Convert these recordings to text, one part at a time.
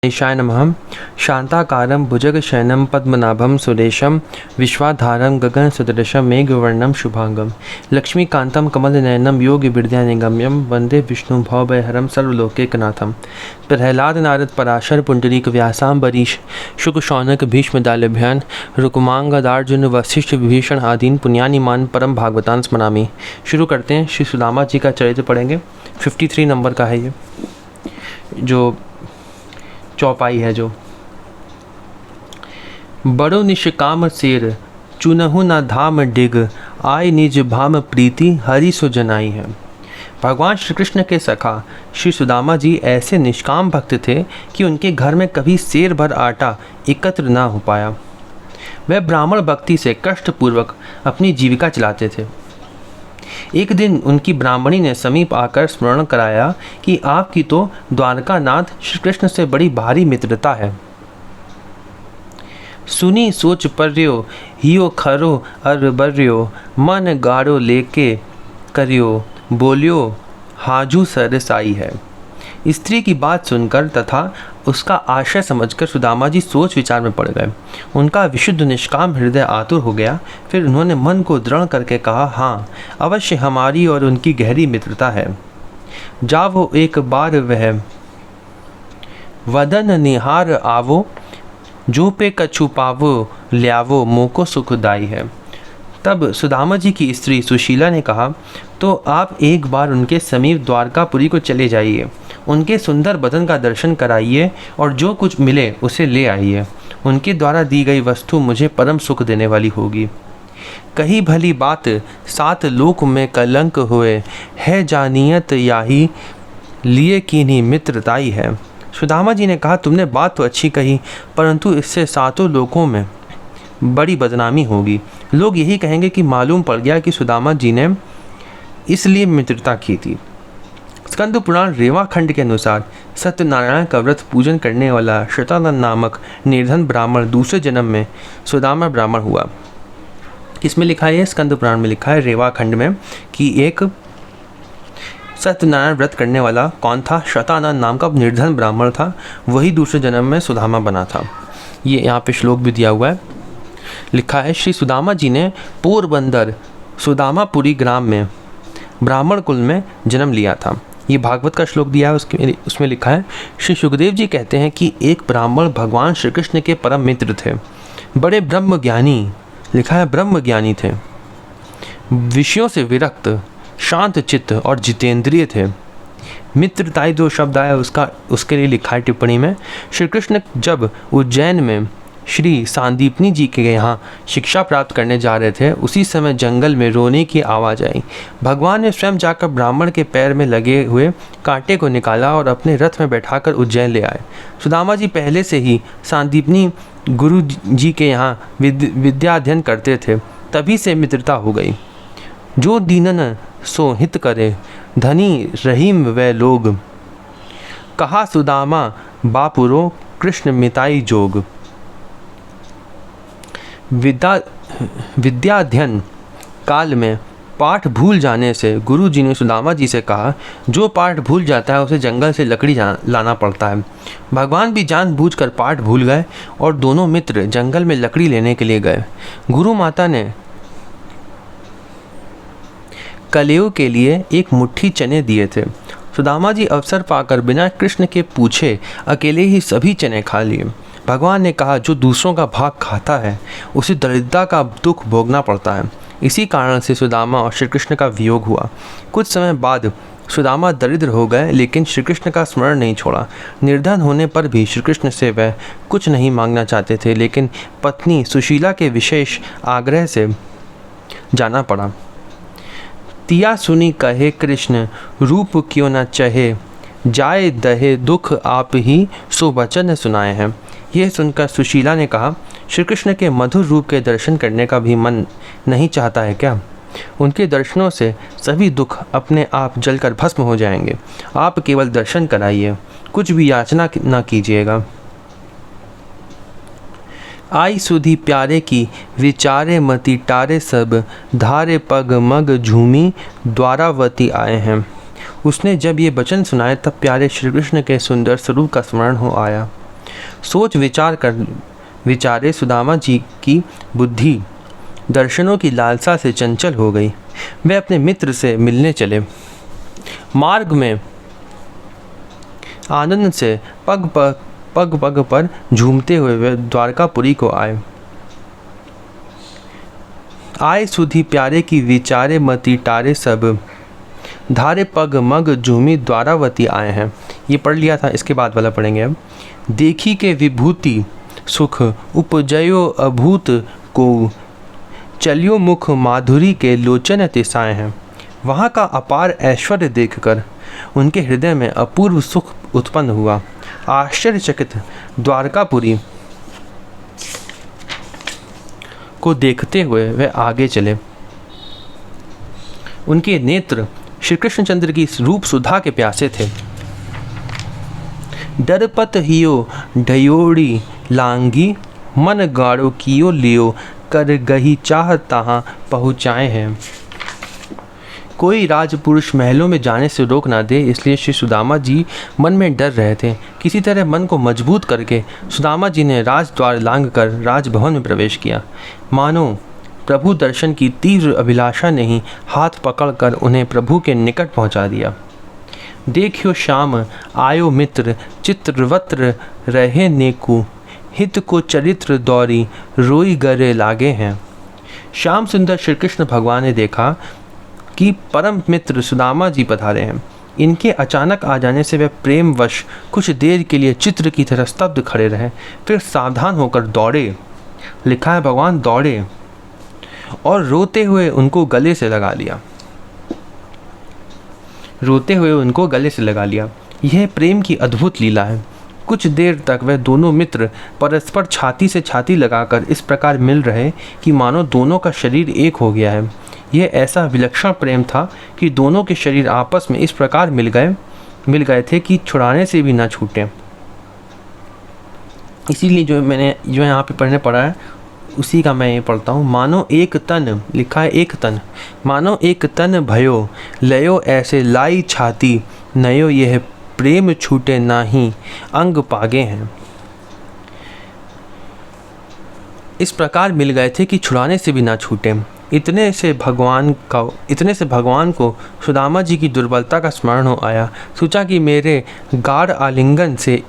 गणेशाय नमः। शांताकारं भुजगशयनं पद्मनाभं सुरेशं विश्वाधारं गगनसदृशं मेघवर्णं शुभांगं लक्ष्मीकान्तं कमलनयनं योगिविद्यानिगम्यं वन्दे विष्णुं भवभयहरं सर्वलोकैकनाथं। प्रह्लाद नारद पराशर पुंडरीक व्यासाम्बरीश शुक शौनक भीष्म दाल्यभ्यान रुक्मांगदार्जुन वशिष्ठ विभीषण आदीन पुण्यानिमान परम भागवतान स्मरामि। शुरू करते हैं। श्री सुदामा जी का चरित्र पढ़ेंगे। 53 नंबर का है ये जो चौपाई है। जो बड़ो निष्काम शेर चुनहु न धाम डिग आय निज भाम प्रीति हरि सो जनाई है। भगवान श्री कृष्ण के सखा श्री सुदामा जी ऐसे निष्काम भक्त थे कि उनके घर में कभी शेर भर आटा एकत्र ना हो पाया। वह ब्राह्मण भक्ति से कष्टपूर्वक अपनी जीविका चलाते थे। एक दिन उनकी ब्राह्मणी ने समीप आकर स्मरण कराया कि आपकी तो द्वारका नाथ श्री कृष्ण से बड़ी भारी मित्रता है। सुनी सोच पर्यो हियो खरो अर बर्यो मन गाड़ो लेके करियो बोलियो हाजू सरसाई है। स्त्री की बात सुनकर तथा उसका आशय समझकर सुदामा जी सोच विचार में पड़ गए। उनका विशुद्ध निष्काम हृदय आतुर हो गया। फिर उन्होंने मन को दृढ़ करके कहा, हाँ अवश्य हमारी और उनकी गहरी मित्रता है। जावो एक बार वह वदन निहार आवो जो पे कछु पावो ल्यावो मोको सुखदाई है। तब सुदामा जी की स्त्री सुशीला ने कहा, तो आप एक बार उनके समीप द्वारकापुरी को चले जाइए, उनके सुंदर बदन का दर्शन कराइए और जो कुछ मिले उसे ले आइए। उनके द्वारा दी गई वस्तु मुझे परम सुख देने वाली होगी। कही भली बात सात लोक में कलंक हुए है जानियत याही लिए कीन्ही मित्रताई है। सुदामा जी ने कहा, तुमने बात तो अच्छी कही, परंतु इससे सातों लोकों में बड़ी बदनामी होगी। लोग यही कहेंगे कि मालूम पड़ गया कि सुदामा जी ने इसलिए मित्रता की थी। स्कंद पुराण रेवा खंड के अनुसार सत्यनारायण का व्रत पूजन करने वाला शतानंद नामक निर्धन ब्राह्मण दूसरे जन्म में सुदामा ब्राह्मण हुआ। किसमें लिखा है? स्कंद पुराण में लिखा है रेवा खंड में कि एक सत्यनारायण व्रत करने वाला कौन था? शतानंद नाम का निर्धन ब्राह्मण था। वही दूसरे जन्म में सुदामा बना था। ये यहाँ पे श्लोक भी दिया हुआ है। लिखा है, श्री सुदामा जी ने पोरबंदर सुदामापुरी ग्राम में ब्राह्मण कुल में जन्म लिया था। ये भागवत का श्लोक दिया है। उसमें लिखा है, श्री सुखदेव जी कहते हैं कि एक ब्राह्मण भगवान श्री कृष्ण के परम मित्र थे। बड़े ब्रह्म ज्ञानी, लिखा है ब्रह्म ज्ञानी थे, विषयों से विरक्त, शांत चित्त और जितेंद्रिय थे। मित्रताई जो शब्द आया उसके लिए लिखा है टिप्पणी में, श्री कृष्ण जब उज्जैन में श्री सांदीपनी जी के यहाँ शिक्षा प्राप्त करने जा रहे थे, उसी समय जंगल में रोने की आवाज़ आई। भगवान ने स्वयं जाकर ब्राह्मण के पैर में लगे हुए कांटे को निकाला और अपने रथ में बैठाकर उज्जैन ले आए। सुदामा जी पहले से ही सांदीपनी गुरु जी के यहाँ विद्या अध्ययन करते थे, तभी से मित्रता हो गई। जो दीनन सो हित करे धनी रहीम वे लोग, कहा सुदामा बापुरो कृष्ण मिताई जोग। विद्याध्ययन काल में पाठ भूल जाने से गुरु जी ने सुदामा जी से कहा, जो पाठ भूल जाता है उसे जंगल से लकड़ी लाना पड़ता है। भगवान भी जानबूझकर पाठ भूल गए और दोनों मित्र जंगल में लकड़ी लेने के लिए गए। गुरु माता ने कलेव के लिए एक मुट्ठी चने दिए थे। सुदामा जी अवसर पाकर बिना कृष्ण के पूछे अकेले ही सभी चने खा लिए। भगवान ने कहा, जो दूसरों का भाग खाता है उसे दरिद्रता का दुख भोगना पड़ता है। इसी कारण से सुदामा और श्री कृष्ण का वियोग हुआ। कुछ समय बाद सुदामा दरिद्र हो गए, लेकिन श्री कृष्ण का स्मरण नहीं छोड़ा। निर्धन होने पर भी श्री कृष्ण से वह कुछ नहीं मांगना चाहते थे, लेकिन पत्नी सुशीला के विशेष आग्रह से जाना पड़ा। तिया सुनी कहे कृष्ण रूप क्यों न चहे, जाए दहे दुख आप ही सो वचन सुनाए हैं। यह सुनकर सुशीला ने कहा, श्री कृष्ण के मधुर रूप के दर्शन करने का भी मन नहीं चाहता है क्या? उनके दर्शनों से सभी दुख अपने आप जलकर भस्म हो जाएंगे। आप केवल दर्शन कराइए, कुछ भी याचना न कीजिएगा। आई सुधी प्यारे की विचारे मति टारे सब, धारे पग मग झूमी द्वारावती आए हैं। उसने जब ये वचन सुनाए तब प्यारे श्री कृष्ण के सुंदर स्वरूप का स्मरण हो आया। सोच विचारे सुदामा जी की बुद्धि दर्शनों की लालसा से चंचल हो गई। वे अपने मित्र से मिलने चले। मार्ग में आनंद से पग पग पर झूमते हुए वे द्वारकापुरी को आए सुधी प्यारे की विचारे मति टारे सब, धारे पग मग झूमी द्वारावती आए हैं। ये पढ़ लिया था, इसके बाद वाला पढ़ेंगे अब। देखी के विभूति सुख उपजयो अभूत को, चलियो मुख माधुरी के लोचन तिसाए हैं। वहाँ का अपार ऐश्वर्य देखकर उनके हृदय में अपूर्व सुख उत्पन्न हुआ। आश्चर्यचकित द्वारकापुरी को देखते हुए वे आगे चले। उनके नेत्र श्री कृष्णचंद्र की रूप सुधा के प्यासे थे। डरपत हियो ढयोड़ी लांगी, मन गाड़ो कियो लियो, कर गही चाह तहाँ पहुँचाए हैं। कोई राजपुरुष महलों में जाने से रोक ना दे, इसलिए श्री सुदामा जी मन में डर रहे थे। किसी तरह मन को मजबूत करके सुदामा जी ने राजद्वार लांघ कर राजभवन में प्रवेश किया। मानो प्रभु दर्शन की तीव्र अभिलाषा ने ही हाथ पकड़कर उन्हें प्रभु के निकट पहुंचा दिया। देखियो श्याम आयो मित्र, चित्रवत्र रहे नेकु, हित को चरित्र दौरी रोई गरे लागे हैं। श्याम सुंदर श्री कृष्ण भगवान ने देखा कि परम मित्र सुदामा जी पधारे हैं। इनके अचानक आ जाने से वे प्रेमवश कुछ देर के लिए चित्र की तरह स्तब्ध खड़े रहे, फिर सावधान होकर दौड़े, लिखा है भगवान दौड़े, और रोते हुए उनको गले से लगा लिया। यह प्रेम की अद्भुत लीला है। कुछ देर तक वह दोनों मित्र परस्पर छाती से छाती लगाकर इस प्रकार मिल रहे कि मानो दोनों का शरीर एक हो गया है। यह ऐसा विलक्षण प्रेम था कि दोनों के शरीर आपस में इस प्रकार मिल गए थे कि छुड़ाने से भी ना छूटे। इसीलिए जो यहाँ पे पढ़ने पड़ा है उसी का मैं ये पढ़ता हूँ। मानो एक तन, लिखा है एक तन, मानो एक तन भयो, लयो ऐसे लाई छाती, नयो यह प्रेम छूटे नाही, अंग पागे हैं। इस प्रकार मिल गए थे कि छुड़ाने से भी ना छूटे। इतने से भगवान को सुदामा जी की दुर्बलता का स्मरण हो आया। सोचा कि मेरे गाढ़ आलिंगन से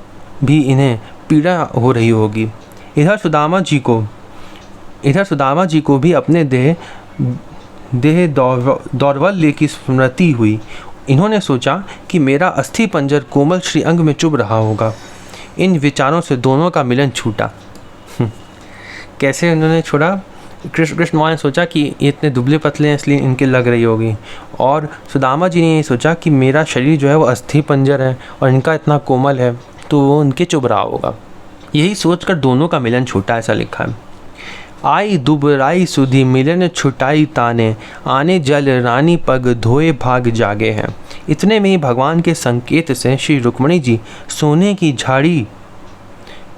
भी इन्हें पीड़ा हो रही होगी। इधर सुदामा जी को भी अपने देह दौर्बल्य की स्मृति हुई। इन्होंने सोचा कि मेरा अस्थि पंजर कोमल श्री अंग में चुभ रहा होगा। इन विचारों से दोनों का मिलन छूटा। कैसे उन्होंने छोड़ा? कृष्ण ने सोचा कि ये इतने दुबले पतले हैं इसलिए इनके लग रही होगी, और सुदामा जी ने ये सोचा कि मेरा शरीर जो है वो अस्थि पंजर है और इनका इतना कोमल है तो वो उनके चुभ रहा होगा। यही सोचकर दोनों का मिलन छूटा, ऐसा लिखा है। आई दुबराई सुधी मिलन छुटाई ताने, आने जल रानी पग धोए भाग जागे हैं। इतने में ही भगवान के संकेत से श्री रुक्मणी जी सोने की झाड़ी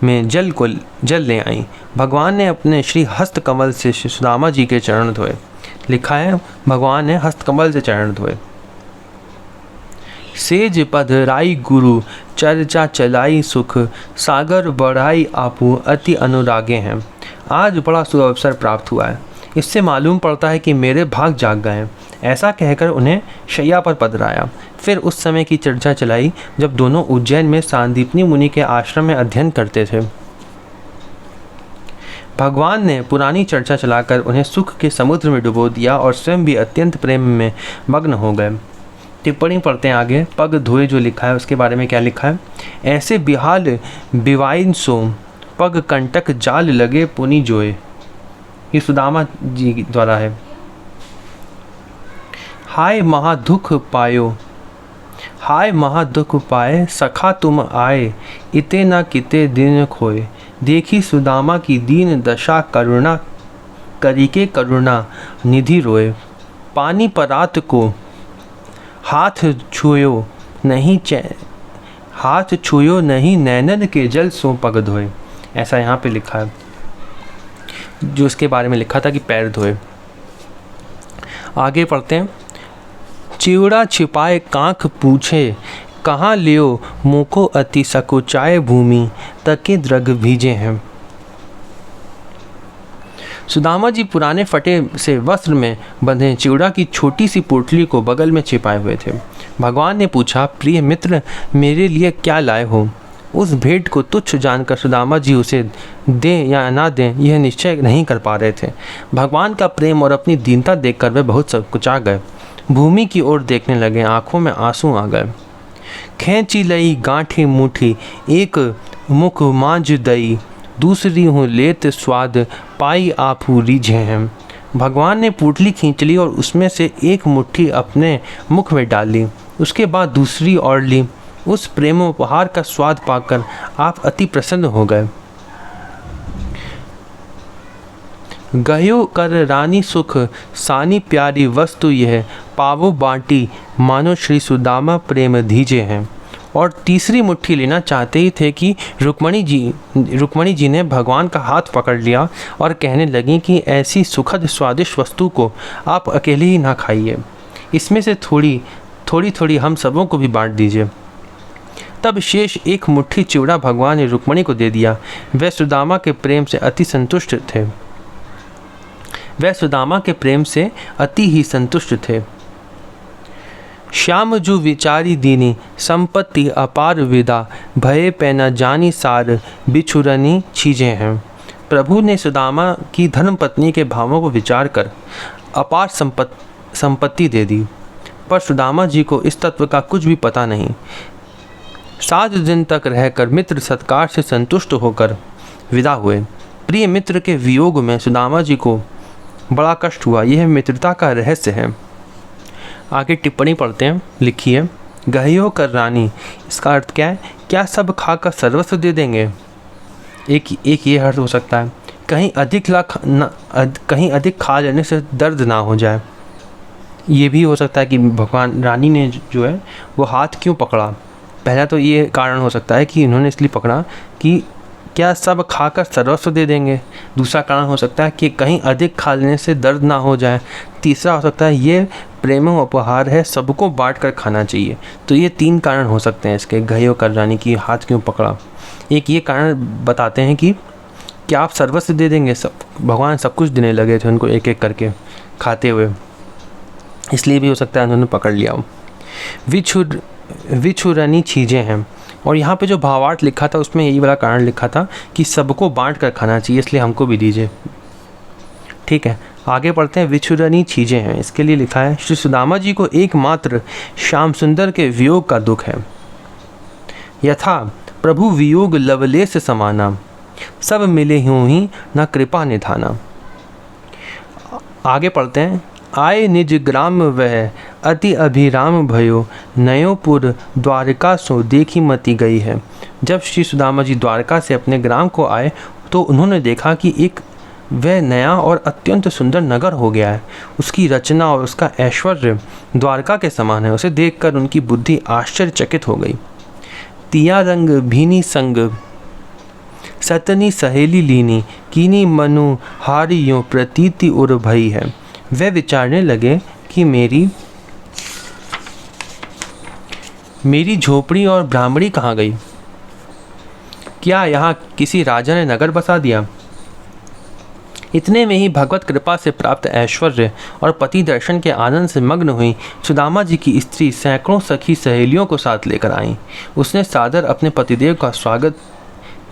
में जल ले आई। भगवान ने अपने श्री हस्त कमल से श्री सुदामा जी के चरण धोए। लिखा है भगवान ने हस्त कमल से चरण धोए। सेज पधराई गुरु चर्चा चलाई सुख, सागर बढ़ाई आपू अति अनुरागे हैं। आज बड़ा शुभ अवसर प्राप्त हुआ है, इससे मालूम पड़ता है कि मेरे भाग जाग गए हैं। ऐसा कहकर उन्हें शैया पर पधराया। फिर उस समय की चर्चा चलाई जब दोनों उज्जैन में सांदीपनी मुनि के आश्रम में अध्ययन करते थे। भगवान ने पुरानी चर्चा चलाकर उन्हें सुख के समुद्र में डुबो दिया और स्वयं भी अत्यंत प्रेम में मग्न हो गए। टिप्पणी पढ़ते हैं आगे। पग धोए जो लिखा है उसके बारे में क्या लिखा है? ऐसे बिहाल बिवाइन सो, पग कंटक जाल लगे पुनि जोए। ये सुदामा जी द्वारा है। हाय महादुख पाए सखा तुम आए, इते न किते दिन खोए। देखी सुदामा की दीन दशा, करुणा करिके करुणा निधि रोए। पानी परात को हाथ छुयो नहीं, नैनन के जल सो पग धोए। ऐसा यहाँ पे लिखा है, जो इसके बारे में लिखा था कि पैर धोए। आगे पढ़ते हैं। चिवड़ा छिपाए कांख पूछे, कहाँ लियो मुको अति सकुचाए भूमि, तके द्रग भीजे हैं। सुदामा जी पुराने फटे से वस्त्र में बंधे चिवड़ा की छोटी सी पोटली को बगल में छिपाए हुए थे। भगवान ने पूछा, प्रिय मित्र, मेरे लिए क्या लाए हो? उस भेंट को तुच्छ जानकर सुदामा जी उसे दें या ना दें यह निश्चय नहीं कर पा रहे थे। भगवान का प्रेम और अपनी दीनता देखकर वे बहुत सकुचा गए। भूमि की ओर देखने लगे, आंखों में आंसू आ गए। खींची लई गांठी मुठी, एक मुख मांझ दई, दूसरी हूँ लेत स्वाद, पाई आपू रीझे हैं। भगवान ने पोटली खींच ली और उसमें से एक मुट्ठी अपने मुख में डाल ली, उसके बाद दूसरी और ली। उस प्रेमोपहार का स्वाद पाकर आप अति प्रसन्न हो गए। गयो कर रानी सुख, सानी प्यारी वस्तु यह, पावो बाटी, मानो श्री सुदामा प्रेम दीजे हैं। और तीसरी मुट्ठी लेना चाहते ही थे कि रुक्मणी जी ने भगवान का हाथ पकड़ लिया और कहने लगी कि ऐसी सुखद स्वादिष्ट वस्तु को आप अकेले ही ना खाइए, इसमें से थोड़ी हम सबों को भी बांट दीजिए। तब शेष एक मुट्ठी चिवड़ा भगवान ने रुक्मणी को दे दिया। वह सुदामा के प्रेम से अति ही संतुष्ट थे। श्याम जू विचारी दीनी, संपत्ति अपार विदा, भये पैना जानी सार, बिछुरनी चीजें हैं। प्रभु ने सुदामा की धर्मपत्नी के भावों को विचार कर अपार संपत्ति दे दी, पर सुदामा जी को इस तत्व का कुछ भी पता नहीं। 7 दिन तक रहकर मित्र सत्कार से संतुष्ट होकर विदा हुए। प्रिय मित्र के वियोग में सुदामा जी को बड़ा कष्ट हुआ। यह मित्रता का रहस्य है। आगे टिप्पणी पढ़ते हैं। लिखी है, गहियो कर रानी, इसका अर्थ क्या है? क्या सब खाकर सर्वस्व दे देंगे? एक ये अर्थ हो सकता है, कहीं अधिक खा लेने से दर्द ना हो जाए। ये भी हो सकता है कि भगवान रानी ने जो है वो हाथ क्यों पकड़ा। पहला तो ये कारण हो सकता है कि इन्होंने इसलिए पकड़ा कि क्या सब खाकर सर्वस्व दे देंगे। दूसरा कारण हो सकता है कि कहीं अधिक खा लेने से दर्द ना हो जाए। तीसरा हो सकता है ये प्रेम उपहार है, सबको बांट कर खाना चाहिए। तो ये 3 कारण हो सकते हैं इसके, गहियो कर रानी की हाथ क्यों पकड़ा। एक ये कारण बताते हैं कि क्या आप सर्वस्व दे देंगे। भगवान सब कुछ देने लगे थे उनको एक एक करके खाते हुए, इसलिए भी हो सकता है उन्होंने पकड़ लिया। विछुरनी चीज़ें हैं, और यहाँ पे जो भावार्थ लिखा था उसमें यही वाला कारण लिखा था कि सबको बांट कर खाना चाहिए, इसलिए हमको भी दीजिए। ठीक है, आगे पढ़ते हैं। विछुरनी चीज़ें हैं, इसके लिए लिखा है, श्री सुदामा जी को एकमात्र श्याम सुंदर के वियोग का दुख है। यथा प्रभु वियोग लवलेश समाना, सब मिले ह्यूं ही न कृपा निधाना। आगे पढ़ते हैं। आए निज ग्राम वह, अति अभिराम भयो, नयोपुर द्वारका सो देखी मती गई है। जब श्री सुदामा जी द्वारका से अपने ग्राम को आए तो उन्होंने देखा कि एक वह नया और अत्यंत सुंदर नगर हो गया है। उसकी रचना और उसका ऐश्वर्य द्वारका के समान है। उसे देखकर उनकी बुद्धि आश्चर्यचकित हो गई। तिया रंग भीनी संग, सतनी सहेली लीनी, कीनी मनु हारी यों प्रतीति उर भई है। वे विचारने लगे कि मेरी झोपड़ी और ब्राह्मणी कहाँ गई? क्या यहाँ किसी राजा ने नगर बसा दिया? इतने में ही भगवत कृपा से प्राप्त ऐश्वर्य और पति दर्शन के आनंद से मग्न हुई सुदामा जी की स्त्री सैकड़ों सखी सहेलियों को साथ लेकर आई। उसने सादर अपने पतिदेव का स्वागत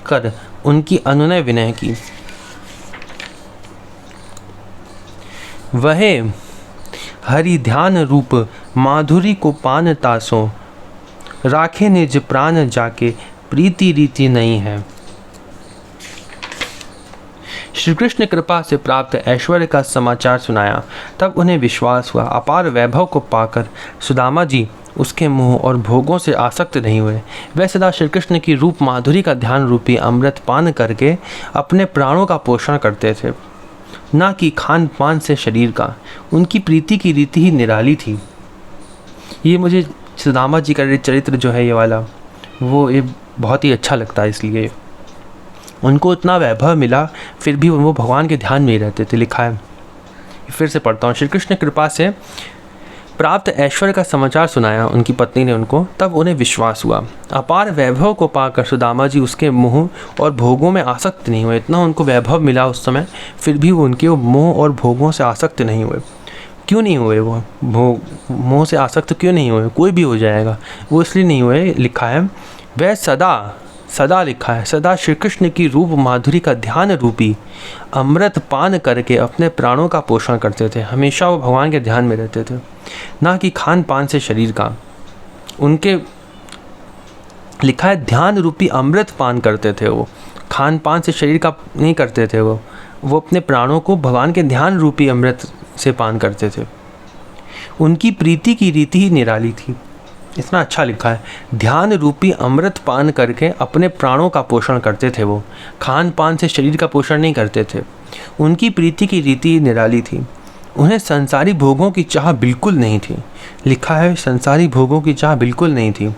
कर उनकी अनुनय विनय की। वह हरि ध्यान रूप माधुरी को पान तासों, राखे निज प्राण जाके प्रीति रीति नहीं है। श्री कृष्ण कृपा से प्राप्त ऐश्वर्य का समाचार सुनाया। तब उन्हें विश्वास हुआ। अपार वैभव को पाकर सुदामा जी उसके मोह और भोगों से आसक्त नहीं हुए। वे सदा श्री कृष्ण की रूप माधुरी का ध्यान रूपी अमृत पान करके अपने प्राणों का पोषण करते थे, ना कि खान पान से शरीर का। उनकी प्रीति की रीति ही निराली थी। ये मुझे सुदामा जी का चरित्र जो है ये वाला वो ये बहुत ही अच्छा लगता है। इसलिए उनको इतना वैभव मिला फिर भी वो भगवान के ध्यान में ही रहते थे। लिखा है, फिर से पढ़ता हूँ। श्री कृष्ण कृपा से प्राप्त ऐश्वर्य का समाचार सुनाया उनकी पत्नी ने उनको, तब उन्हें विश्वास हुआ। अपार वैभव को पाकर सुदामा जी उसके मोह और भोगों में आसक्त नहीं हुए। इतना उनको वैभव मिला उस समय, फिर भी वो उनके मोह और भोगों से आसक्त नहीं हुए। क्यों नहीं हुए वो? मोह से आसक्त क्यों नहीं हुए? कोई भी हो जाएगा, वो इसलिए नहीं हुए। लिखा है वह सदा लिखा है सदा श्री कृष्ण की रूप माधुरी का ध्यान रूपी अमृत पान करके अपने प्राणों का पोषण करते थे। हमेशा वो भगवान के ध्यान में रहते थे, ना कि खान पान से शरीर का। उनके लिखा है ध्यान रूपी अमृत पान करते थे वो, खान पान से शरीर का नहीं करते थे वो अपने प्राणों को भगवान के ध्यान रूपी अमृत से पान करते थे। उनकी प्रीति की रीति ही निराली थी। इतना अच्छा लिखा है, ध्यान रूपी अमृत पान करके अपने प्राणों का पोषण करते थे वो, खान पान से शरीर का पोषण नहीं करते थे। उनकी प्रीति की रीति निराली थी। उन्हें संसारी भोगों की चाह बिल्कुल नहीं थी। लिखा है संसारी भोगों की चाह बिल्कुल नहीं थी।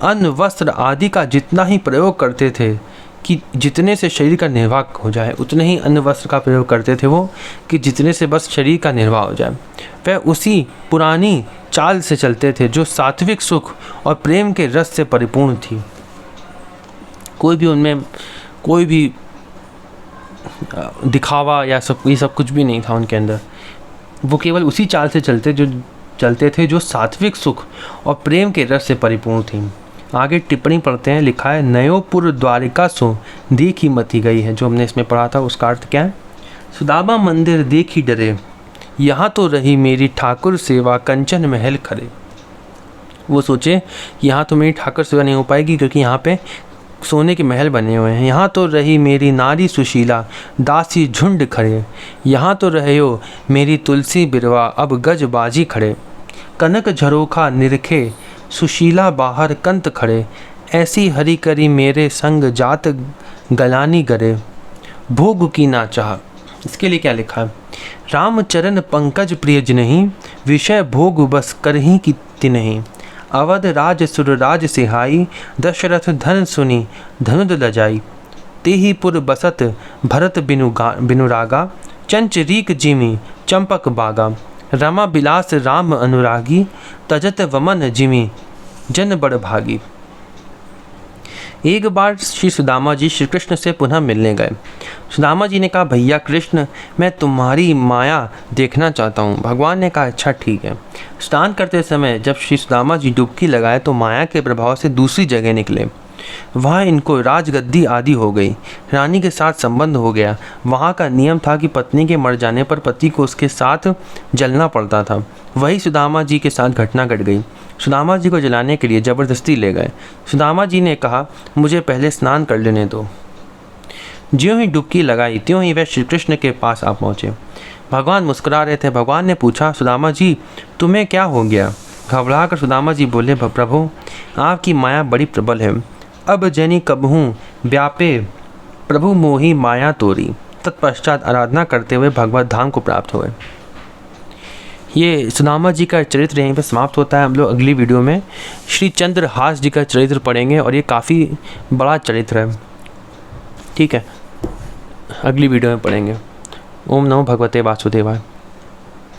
अन्न वस्त्र आदि का जितना ही प्रयोग करते थे कि जितने से शरीर का निर्वाह हो जाए, उतने ही अन्न वस्त्र का प्रयोग करते थे वो, कि जितने से बस शरीर का निर्वाह हो जाए। वह उसी पुरानी चाल से चलते थे जो सात्विक सुख और प्रेम के रस से परिपूर्ण थी। कोई भी उनमें कोई भी दिखावा या ये सब कुछ भी नहीं था उनके अंदर। वो केवल उसी चाल से चलते थे जो सात्विक सुख और प्रेम के रस से परिपूर्ण थी। आगे टिप्पणी पढ़ते हैं। लिखा है नयोपुर द्वारिका सो देखी मती गई है। जो हमने इसमें पढ़ा था उसका अर्थ क्या है? सुदामा मंदिर देखी डरे, यहाँ तो रही मेरी ठाकुर सेवा कंचन महल खरे। वो सोचे यहाँ तो मेरी ठाकुर सेवा नहीं हो पाएगी क्योंकि यहाँ पे सोने के महल बने हुए हैं। यहाँ तो रही मेरी नारी सुशीला दासी झुंड खड़े, यहाँ तो रहे हो मेरी तुलसी बिरवा अब गज बाजी खड़े। कनक झरोखा निरखे सुशीला बाहर कंत खड़े, ऐसी हरी करी मेरे संग जात गलानी गरे, भोग की ना चाह। इसके लिए क्या लिखा है? रामचरण पंकज प्रिय जिन्हीं, विषय भोग बस करही की तिन्हीं। अवध राज सुरराज सिहाई, दशरथ धन सुनी धनुद लजाई। तेही पुर बसत भरत बिनु रागा, चंचरीक जिमी चंपक बागा। रमा बिलास राम अनुरागी, तजत वमन जिमी जन बड़ भागी। एक बार श्री सुदामा जी श्री कृष्ण से पुनः मिलने गए। सुदामा जी ने कहा भैया कृष्ण, मैं तुम्हारी माया देखना चाहता हूँ। भगवान ने कहा अच्छा ठीक है। स्नान करते समय जब श्री सुदामा जी डुबकी लगाए तो माया के प्रभाव से दूसरी जगह निकले। वहाँ इनको राजगद्दी आदि हो गई, रानी के साथ संबंध हो गया। वहाँ का नियम था कि पत्नी के मर जाने पर पति को उसके साथ जलना पड़ता था। वही सुदामा जी के साथ घटना घट गई। सुदामा जी को जलाने के लिए जबरदस्ती ले गए। सुदामा जी ने कहा मुझे पहले स्नान कर लेने दो। ज्यों ही डुबकी लगाई त्यों ही वह श्री कृष्ण के पास आ पहुँचे। भगवान मुस्कुरा रहे थे। भगवान ने पूछा सुदामा जी तुम्हें क्या हो गया? घबरा कर सुदामा जी बोले प्रभु आपकी माया बड़ी प्रबल है। अब जनी कबहूँ व्यापे प्रभु मोही माया तोरी। तत्पश्चात आराधना करते हुए भगवत धाम को प्राप्त हुए। ये सुदामा जी का चरित्र यहीं पर समाप्त होता है। हम लोग अगली वीडियो में श्री चंद्रहास जी का चरित्र पढ़ेंगे और ये काफ़ी बड़ा चरित्र है। ठीक है, अगली वीडियो में पढ़ेंगे। ओम नमो भगवते वासुदेवाय।